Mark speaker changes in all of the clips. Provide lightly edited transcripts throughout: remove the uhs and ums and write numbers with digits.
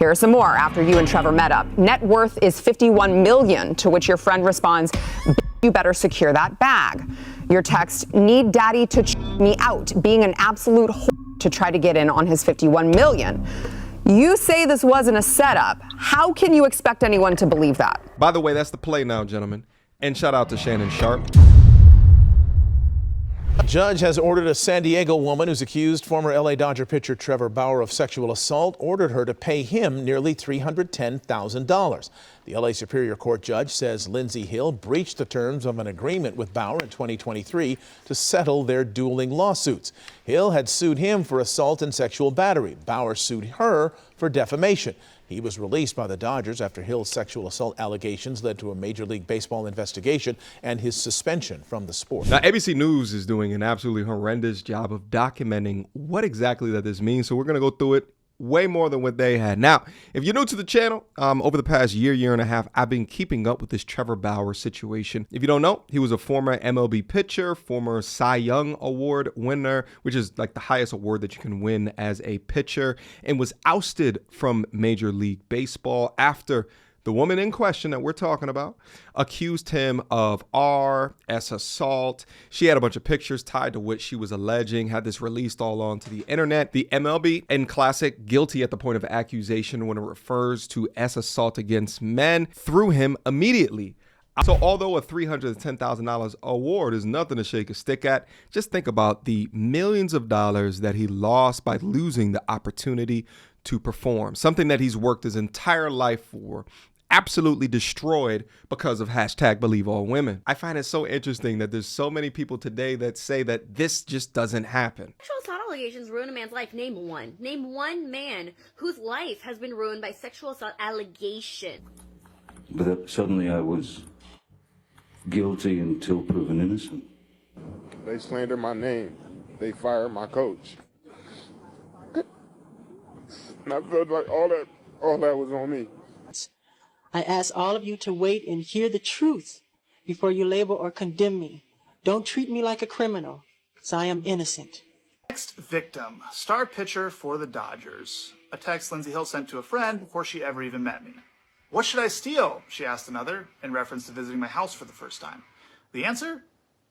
Speaker 1: Here are some more after you and Trevor met up. Net worth is $51 million, to which your friend responds, you better secure that bag. Your text, need daddy to me out, being an absolute whore to try to get in on his $51 million. You say this wasn't a setup. How can you expect anyone to believe that?
Speaker 2: By the way, that's the play now, gentlemen. And shout out to Shannon Sharp.
Speaker 3: A judge has ordered a San Diego woman who's accused former LA Dodger pitcher Trevor Bauer of sexual assault, ordered her to pay him nearly $310,000. The LA Superior Court judge says Lindsey Hill breached the terms of an agreement with Bauer in 2023 to settle their dueling lawsuits. Hill had sued him for assault and sexual battery. Bauer sued her for defamation. He was released by the Dodgers after Hill's sexual assault allegations led to a Major League Baseball investigation and his suspension from the sport.
Speaker 2: Now, ABC News is doing an absolutely horrendous job of documenting what exactly that this means, so we're going to go through it way more than what they had. Now, if you're new to the channel, over the past year and a half, I've been keeping up with this Trevor Bauer situation. If you don't know, he was a former MLB pitcher, former Cy Young Award winner, which is like the highest award that you can win as a pitcher, and was ousted from Major League Baseball after the woman in question that we're talking about accused him of R.S. assault. She had a bunch of pictures tied to what she was alleging, had this released all onto the internet. The MLB, in classic guilty at the point of accusation when it refers to S assault against men, threw him immediately. So although a $310,000 award is nothing to shake a stick at, just think about the millions of dollars that he lost by losing the opportunity to perform, something that he's worked his entire life for, absolutely destroyed because of #BelieveAllWomen. I find it so interesting that there's so many people today that say that this just doesn't happen.
Speaker 4: Sexual assault allegations ruin a man's life. Name one. Name one man whose life has been ruined by sexual assault allegation.
Speaker 5: But suddenly I was guilty until proven innocent.
Speaker 6: They slander my name. They fired my coach. And I felt like all that was on me.
Speaker 7: I ask all of you to wait and hear the truth before you label or condemn me. Don't treat me like a criminal, because I am innocent.
Speaker 8: Next victim, star pitcher for the Dodgers. A text Lindsey Hill sent to a friend before she ever even met me. What should I steal? She asked another, in reference to visiting my house for the first time. The answer?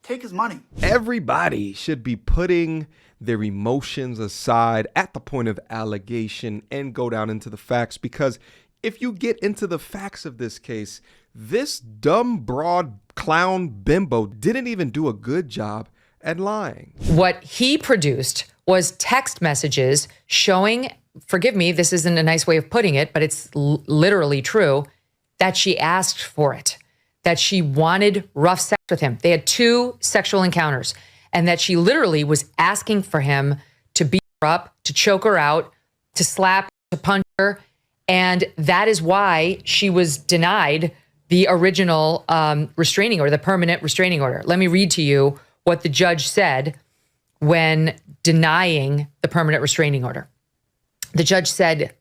Speaker 8: Take his money.
Speaker 2: Everybody should be putting their emotions aside at the point of allegation and go down into the facts, because if you get into the facts of this case, this dumb, broad clown bimbo didn't even do a good job at lying.
Speaker 9: What he produced was text messages showing, forgive me, this isn't a nice way of putting it, but it's literally true, that she asked for it, that she wanted rough sex with him. They had 2 sexual encounters, and that she literally was asking for him to beat her up, to choke her out, to slap, to punch her. And that is why she was denied the original restraining order, the permanent restraining order. Let me read to you what the judge said when denying the permanent restraining order. The judge said,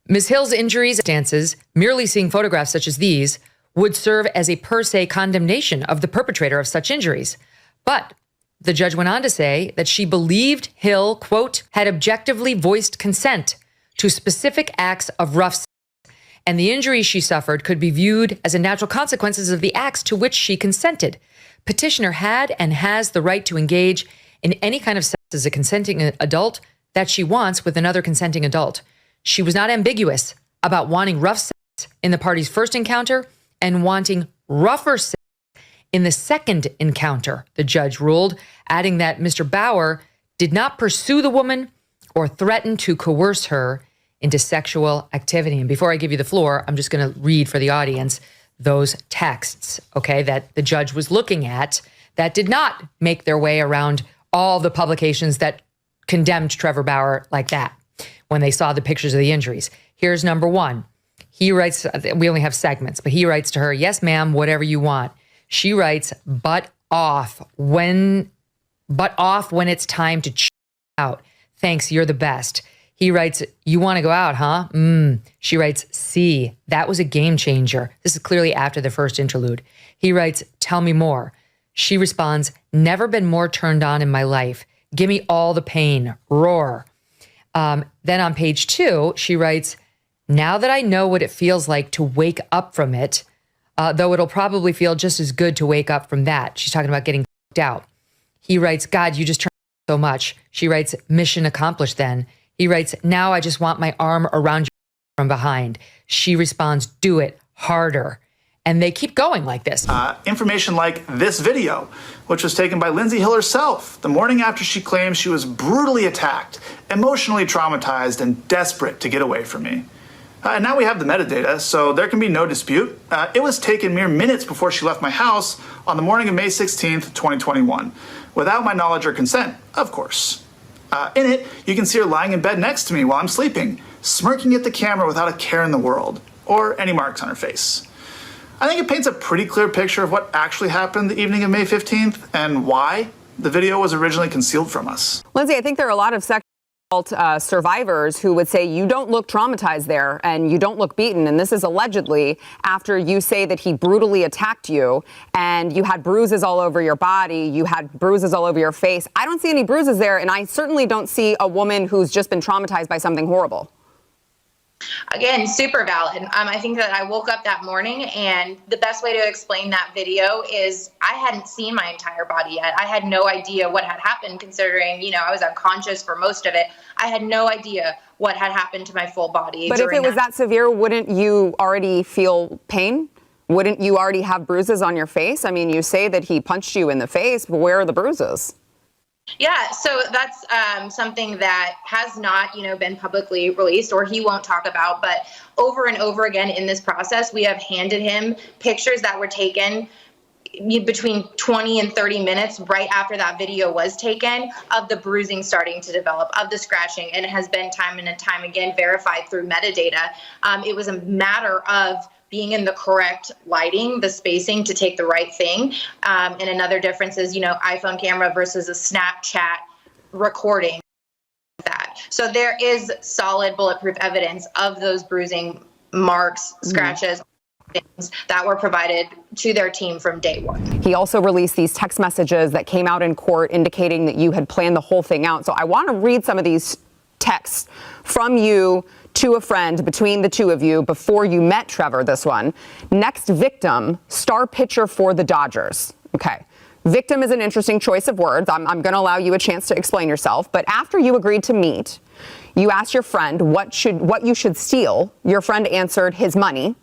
Speaker 9: Ms. Hill's injuries, stances, merely seeing photographs such as these would serve as a per se condemnation of the perpetrator of such injuries. But the judge went on to say that she believed Hill, quote, had objectively voiced consent to specific acts of rough sex, and the injuries she suffered could be viewed as a natural consequences of the acts to which she consented. Petitioner had and has the right to engage in any kind of sex as a consenting adult that she wants with another consenting adult. She was not ambiguous about wanting rough sex in the party's first encounter and wanting rougher sex in the second encounter, the judge ruled, adding that Mr. Bauer did not pursue the woman or threaten to coerce her into sexual activity. And before I give you the floor, I'm just going to read for the audience those texts, okay, that the judge was looking at that did not make their way around all the publications that condemned Trevor Bauer like that when they saw the pictures of the injuries. Here's number 1. He writes, we only have segments, but he writes to her, yes, ma'am, whatever you want. She writes, butt off when it's time to check out. Thanks, you're the best. He writes, you want to go out, huh? She writes, see, that was a game changer. This is clearly after the first interlude. He writes, tell me more. She responds, never been more turned on in my life. Give me all the pain. Roar. Then on page 2, she writes, Now that I know what it feels like to wake up from it, though it'll probably feel just as good to wake up from that. She's talking about getting f***ed out. He writes, God, you just turned so much. She writes, mission accomplished then. He writes, now I just want my arm around you from behind. She responds, do it harder. And they keep going like this.
Speaker 8: Information like this video, which was taken by Lindsay Hill herself the morning after she claimed she was brutally attacked, emotionally traumatized, and desperate to get away from me. And now we have the metadata, so there can be no dispute. It was taken mere minutes before she left my house on the morning of May 16th, 2021, without my knowledge or consent, of course. In it, you can see her lying in bed next to me while I'm sleeping, smirking at the camera without a care in the world, or any marks on her face. I think it paints a pretty clear picture of what actually happened the evening of May 15th and why the video was originally concealed from us.
Speaker 1: Lindsay, I think there are a lot of sexual assault survivors who would say you don't look traumatized there and you don't look beaten. And this is allegedly after you say that he brutally attacked you and you had bruises all over your body. You had bruises all over your face. I don't see any bruises there. And I certainly don't see a woman who's just been traumatized by something horrible.
Speaker 10: Again, super valid. I think that I woke up that morning and the best way to explain that video is I hadn't seen my entire body yet. I had no idea what had happened considering, I was unconscious for most of it. I had no idea what had happened to my full body.
Speaker 1: But if it was that severe, wouldn't you already feel pain? Wouldn't you already have bruises on your face? I mean, you say that he punched you in the face, but where are the bruises?
Speaker 10: Yeah, so that's something that has not, been publicly released or he won't talk about. But over and over again in this process, we have handed him pictures that were taken between 20 and 30 minutes right after that video was taken of the bruising starting to develop, of the scratching, and it has been time and time again verified through metadata. It was a matter of being in the correct lighting, the spacing to take the right thing. And another difference is, iPhone camera versus a Snapchat recording that. So there is solid bulletproof evidence of those bruising marks, scratches, things that were provided to their team from day one.
Speaker 1: He also released these text messages that came out in court indicating that you had planned the whole thing out. So I want to read some of these texts from you to a friend between the two of you before you met Trevor, this one. Next victim, star pitcher for the Dodgers. Okay. Victim is an interesting choice of words. I'm going to allow you a chance to explain yourself. But after you agreed to meet, you asked your friend what you should steal. Your friend answered his money.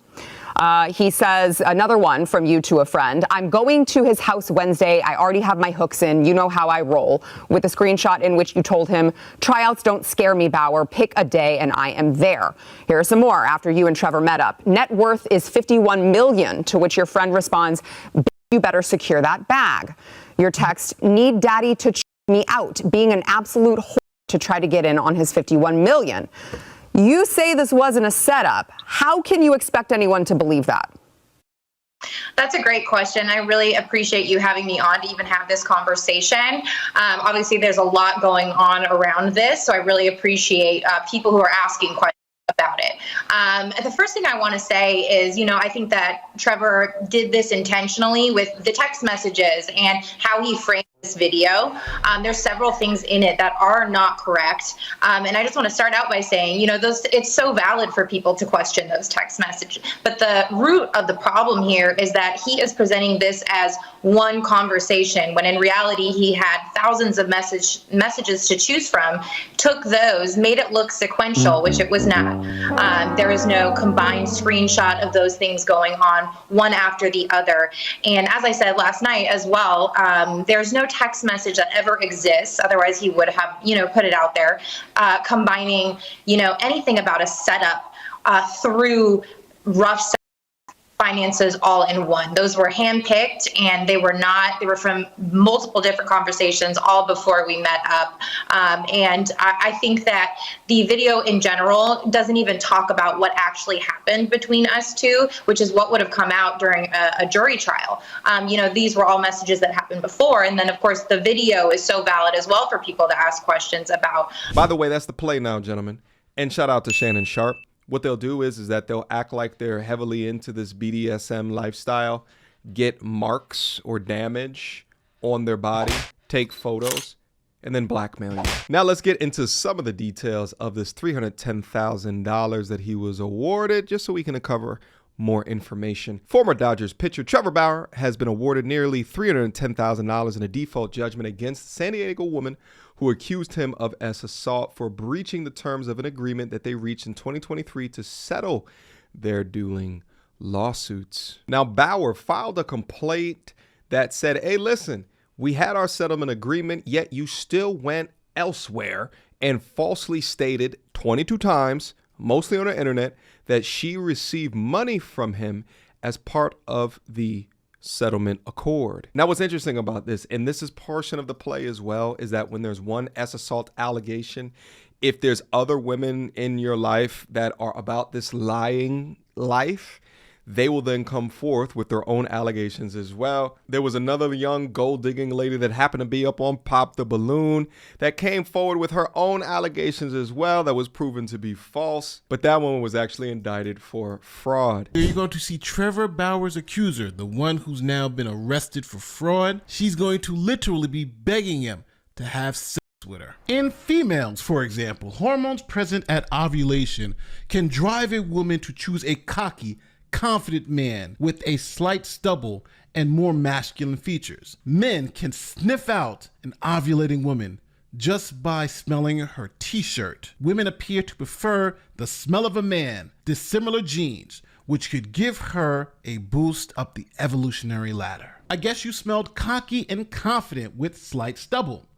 Speaker 1: He says, another one from you to a friend, I'm going to his house Wednesday. I already have my hooks in. You know how I roll. With a screenshot in which you told him, tryouts don't scare me, Bauer. Pick a day and I am there. Here are some more after you and Trevor met up. Net worth is $51 million, to which your friend responds, you better secure that bag. Your text, need daddy to me out, being an absolute whore to try to get in on his $51 million. You say this wasn't a setup. How can you expect anyone to believe that?
Speaker 10: That's a great question. I really appreciate you having me on to even have this conversation. Obviously, there's a lot going on around this, so I really appreciate people who are asking questions about it. The first thing I want to say is, I think that Trevor did this intentionally with the text messages and how he framed this video. There's several things in it that are not correct. And I just want to start out by saying, it's so valid for people to question those text messages. But the root of the problem here is that he is presenting this as one conversation, when in reality, he had thousands of messages to choose from, took those, made it look sequential, which it was not. There is no combined screenshot of those things going on one after the other. And as I said last night as well, there's no text message that ever exists. Otherwise, he would have, put it out there, combining, anything about a setup through rough finances all in one. Those were handpicked, and they were from multiple different conversations all before we met up. And I think that the video in general doesn't even talk about what actually happened between us two, which is what would have come out during a jury trial. These were all messages that happened before. And then, of course, the video is so valid as well for people to ask questions about.
Speaker 2: By the way, that's the play now, gentlemen. And shout out to Shannon Sharp. What they'll do is that they'll act like they're heavily into this BDSM lifestyle, get marks or damage on their body, take photos, and then blackmail you. Now let's get into some of the details of this $310,000 that he was awarded, just so we can uncover more information. Former Dodgers pitcher Trevor Bauer has been awarded nearly $310,000 in a default judgment against the San Diego woman who accused him of assault for breaching the terms of an agreement that they reached in 2023 to settle their dueling lawsuits. Now, Bauer filed a complaint that said, hey, listen, we had our settlement agreement, yet you still went elsewhere and falsely stated 22 times, mostly on the internet, that she received money from him as part of the settlement accord. Now, what's interesting about this, and this is portion of the play as well, is that when there's one assault allegation, if there's other women in your life that are about this lying life, they will then come forth with their own allegations as well. There was another young gold-digging lady that happened to be up on Pop the Balloon that came forward with her own allegations as well that was proven to be false. But that woman was actually indicted for fraud.
Speaker 11: Here you're going to see Trevor Bauer's accuser, the one who's now been arrested for fraud. She's going to literally be begging him to have sex with her. In females, for example, hormones present at ovulation can drive a woman to choose a cocky, confident man with a slight stubble and more masculine features. Men can sniff out an ovulating woman just by smelling her t-shirt. Women appear to prefer the smell of a man, dissimilar genes, which could give her a boost up the evolutionary ladder. I guess you smelled cocky and confident with slight stubble.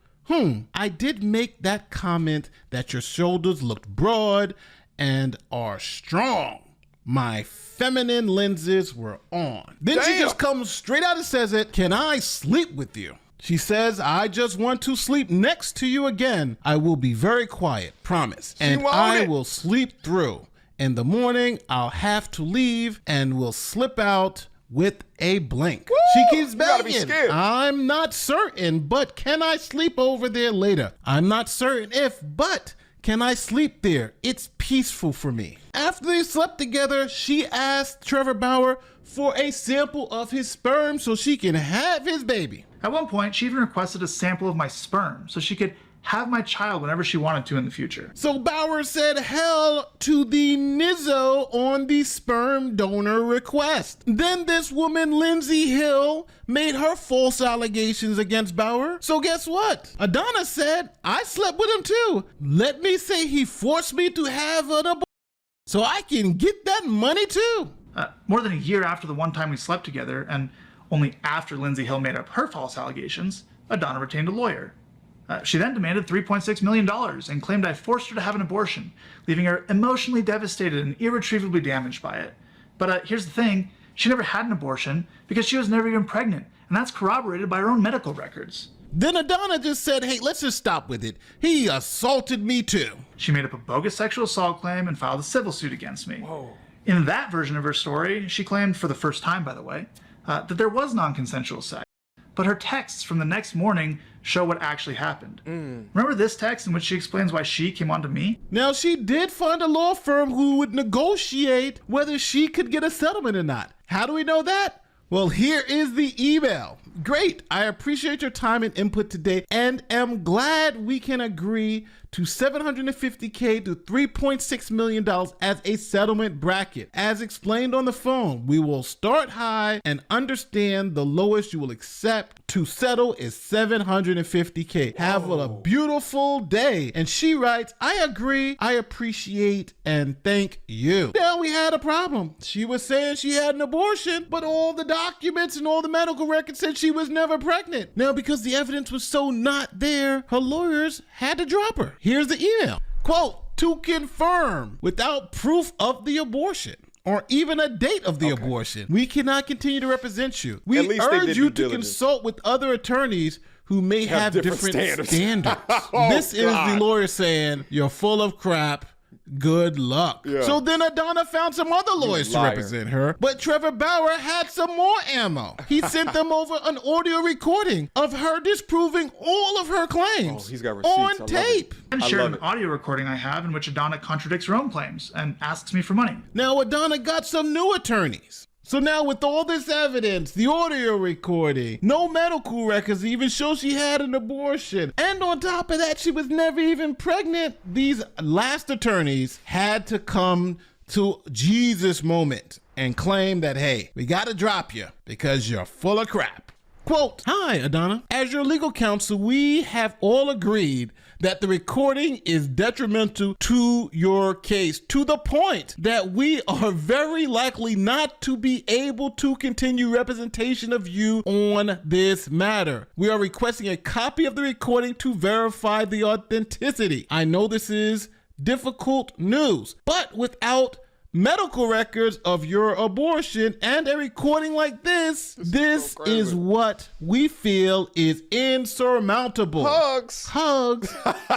Speaker 11: I did make that comment that your shoulders looked broad and are strong. My feminine lenses were on. Then she just comes straight out and says it, can I sleep with you? She says, I just want to sleep next to you again. I will be very quiet, promise. And I will sleep through. In the morning, I'll have to leave and will slip out with a blink. Woo! She keeps begging. I'm not certain, but can I sleep over there later? I'm not certain if, but can I sleep there? It's peaceful for me. After they slept together, she asked Trevor Bauer for a sample of his sperm so she can have his baby.
Speaker 8: At one point, she even requested a sample of my sperm so she could have my child whenever she wanted to in the future.
Speaker 11: So Bauer said hell to the nizzo on the sperm donor request. Then this woman, Lindsay Hill, made her false allegations against Bauer. So guess what? Adonis said, I slept with him too. Let me say he forced me to have an abortion so I can get that money too.
Speaker 8: More than a year after the one time we slept together, and only after Lindsay Hill made up her false allegations, Adana retained a lawyer. She then demanded $3.6 million and claimed I forced her to have an abortion, leaving her emotionally devastated and irretrievably damaged by it. But here's the thing, she never had an abortion because she was never even pregnant, and that's corroborated by her own medical records.
Speaker 11: Then Adana just said, hey, let's just stop with it. He assaulted me too.
Speaker 8: She made up a bogus sexual assault claim and filed a civil suit against me. Whoa. In that version of her story, she claimed, for the first time by the way, that there was non-consensual sex. But her texts from the next morning show what actually happened. Remember this text in which she explains why she came on to me?
Speaker 11: Now, she did find a law firm who would negotiate whether she could get a settlement or not. How do we know that? Well, here is the email. Great. I appreciate your time and input today and am glad we can agree to $750K to $3.6 million as a settlement bracket. As explained on the phone, we will start high and understand the lowest you will accept to settle is $750K. Have a beautiful day. And she writes, I agree, I appreciate, and thank you. Now we had a problem. She was saying she had an abortion, but all the documents and all the medical records said she was never pregnant. Now, because the evidence was so not there, her lawyers had to drop her. Here's the email. Quote, to confirm without proof of the abortion or even a date of the abortion, we cannot continue to represent you. We urge you to consult with other attorneys who may have different standards. This is the lawyer saying, you're full of crap. Good luck. So then Adana found some other lawyers to represent her, but Trevor Bauer had some more ammo. He sent them over an audio recording of her disproving all of her claims
Speaker 2: he's got receipts.
Speaker 11: on tape.
Speaker 8: And shared an audio recording I have in which Adana contradicts her own claims and asks me for money.
Speaker 11: Now Adana got some new attorneys. So now with all this evidence, the audio recording, no medical records even show she had an abortion, and on top of that, she was never even pregnant, these last attorneys had to come to Jesus moment and claim that, hey, we gotta drop you because you're full of crap. Quote, "Hi, Adana. As your legal counsel, we have all agreed that the recording is detrimental to your case, to the point that we are very likely not to be able to continue representation of you on this matter. We are requesting a copy of the recording to verify the authenticity. I know this is difficult news, but without medical records of your abortion and a recording like this is what we feel is insurmountable." Hugs,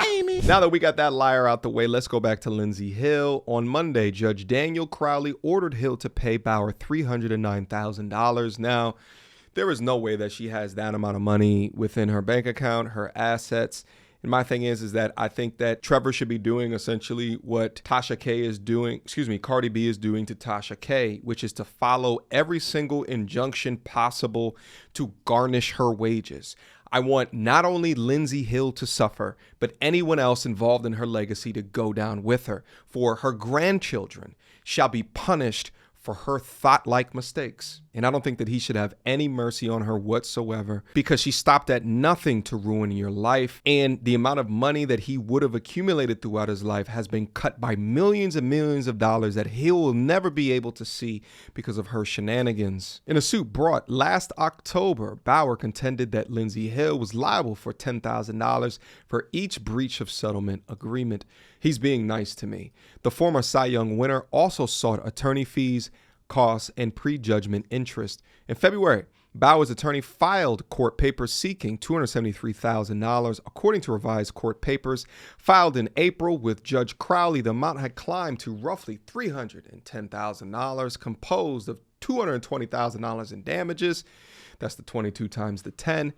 Speaker 11: Amy.
Speaker 2: Now that we got that liar out the way, let's go back to Lindsey Hill. On Monday, Judge Daniel Crowley ordered Hill to pay Bauer $309,000. Now, there is no way that she has that amount of money within her bank account, her assets. And my thing is that I think that Trevor should be doing essentially what Cardi B is doing to Tasha K, which is to follow every single injunction possible to garnish her wages. I want not only Lindsey Hill to suffer, but anyone else involved in her legacy to go down with her. For her grandchildren shall be punished for her thought-like mistakes. And I don't think that he should have any mercy on her whatsoever, because she stopped at nothing to ruin your life. And the amount of money that he would have accumulated throughout his life has been cut by millions and millions of dollars that he will never be able to see because of her shenanigans. In a suit brought last October, Bauer contended that Lindsey Hill was liable for $10,000 for each breach of settlement agreement. He's being nice to me. The former Cy Young winner also sought attorney fees, costs, and prejudgment interest. In February, Bauer's attorney filed court papers seeking $273,000. According to revised court papers filed in April with Judge Crowley, the amount had climbed to roughly $310,000, composed of $220,000 in damages. That's the 22 times the 10.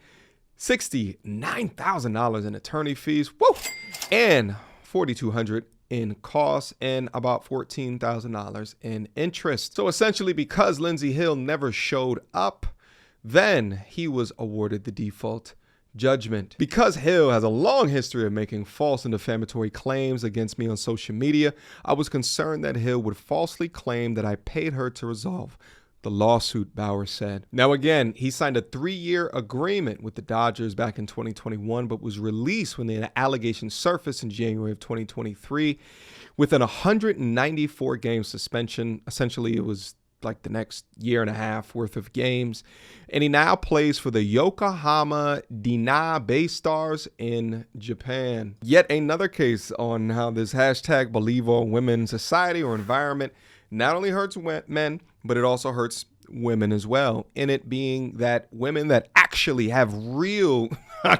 Speaker 2: $69,000 in attorney fees. Woo! And $4,200 in costs and about $14,000 in interest. So essentially, because Lindsey Hill never showed up, then he was awarded the default judgment. Because Hill has a long history of making false and defamatory claims against me on social media, I was concerned that Hill would falsely claim that I paid her to resolve the lawsuit, Bauer said. Now, again, he signed a 3-year agreement with the Dodgers back in 2021, but was released when the allegations surfaced in January of 2023 with an 194-game suspension. Essentially, it was like the next year and a half worth of games. And he now plays for the Yokohama Dina Bay Stars in Japan. Yet another case on how this hashtag believe all women society or environment not only hurts men, but it also hurts women as well. In it being that women that actually have real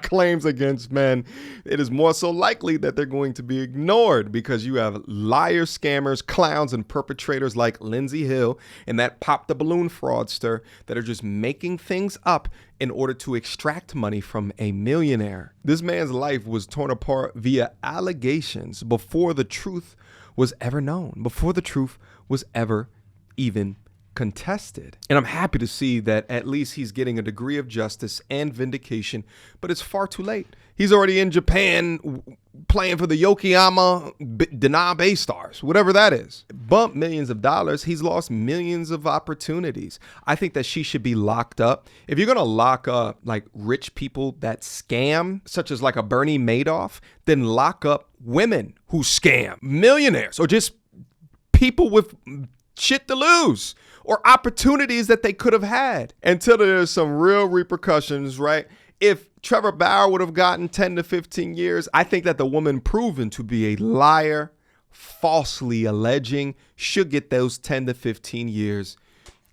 Speaker 2: claims against men, it is more so likely that they're going to be ignored because you have liars, scammers, clowns, and perpetrators like Lindsey Hill and that pop the balloon fraudster that are just making things up in order to extract money from a millionaire. This man's life was torn apart via allegations before the truth was ever known, before the truth was ever even contested. And I'm happy to see that at least he's getting a degree of justice and vindication, but it's far too late. He's already in Japan playing for the Yokohama Dina Bay Stars, whatever that is. Bumped millions of dollars. He's lost millions of opportunities. I think that she should be locked up. If you're going to lock up like rich people that scam, such as like a Bernie Madoff, then lock up women who scam, millionaires, or just people with shit to lose or opportunities that they could have had until there's some real repercussions, right? If Trevor Bauer would have gotten 10 to 15 years, I think that the woman proven to be a liar, falsely alleging, should get those 10 to 15 years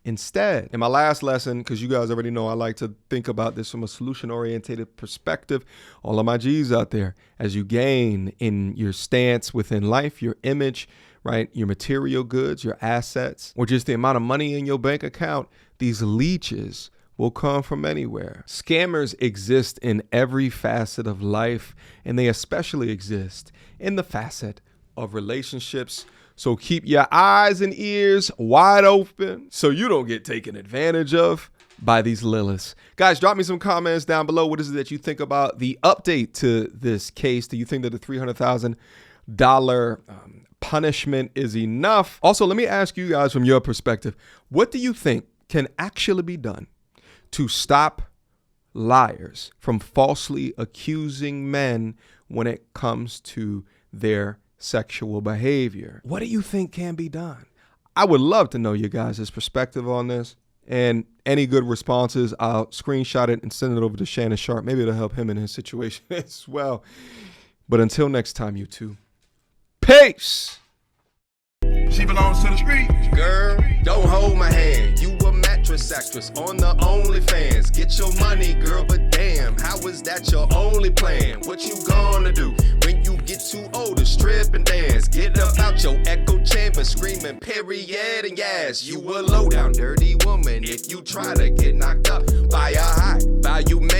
Speaker 2: instead. And my last lesson, because you guys already know I like to think about this from a solution-oriented perspective, all of my G's out there, as you gain in your stance within life, your image, right, your material goods, your assets, or just the amount of money in your bank account, these leeches will come from anywhere. Scammers exist in every facet of life, and they especially exist in the facet of relationships. So keep your eyes and ears wide open so you don't get taken advantage of by these Liliths. Guys, drop me some comments down below. What is it that you think about the update to this case? Do you think that the $300,000 punishment is enough? Also, let me ask you guys from your perspective, what do you think can actually be done to stop liars from falsely accusing men when it comes to their sexual behavior? What do you think can be done? I would love to know your guys' perspective on this. And any good responses, I'll screenshot it and send it over to Shannon Sharp. Maybe it'll help him in his situation as well. But until next time, you two, peace.
Speaker 6: She belongs to the street.
Speaker 2: Girl, don't hold my hand. You a mattress actress on the OnlyFans. Get your money, girl, but damn, how is that your only plan? What you gonna do when you get too old to strip and dance? Get up out your echo chamber screaming period and yes. You a low down dirty woman if you try to get knocked up by a high value man.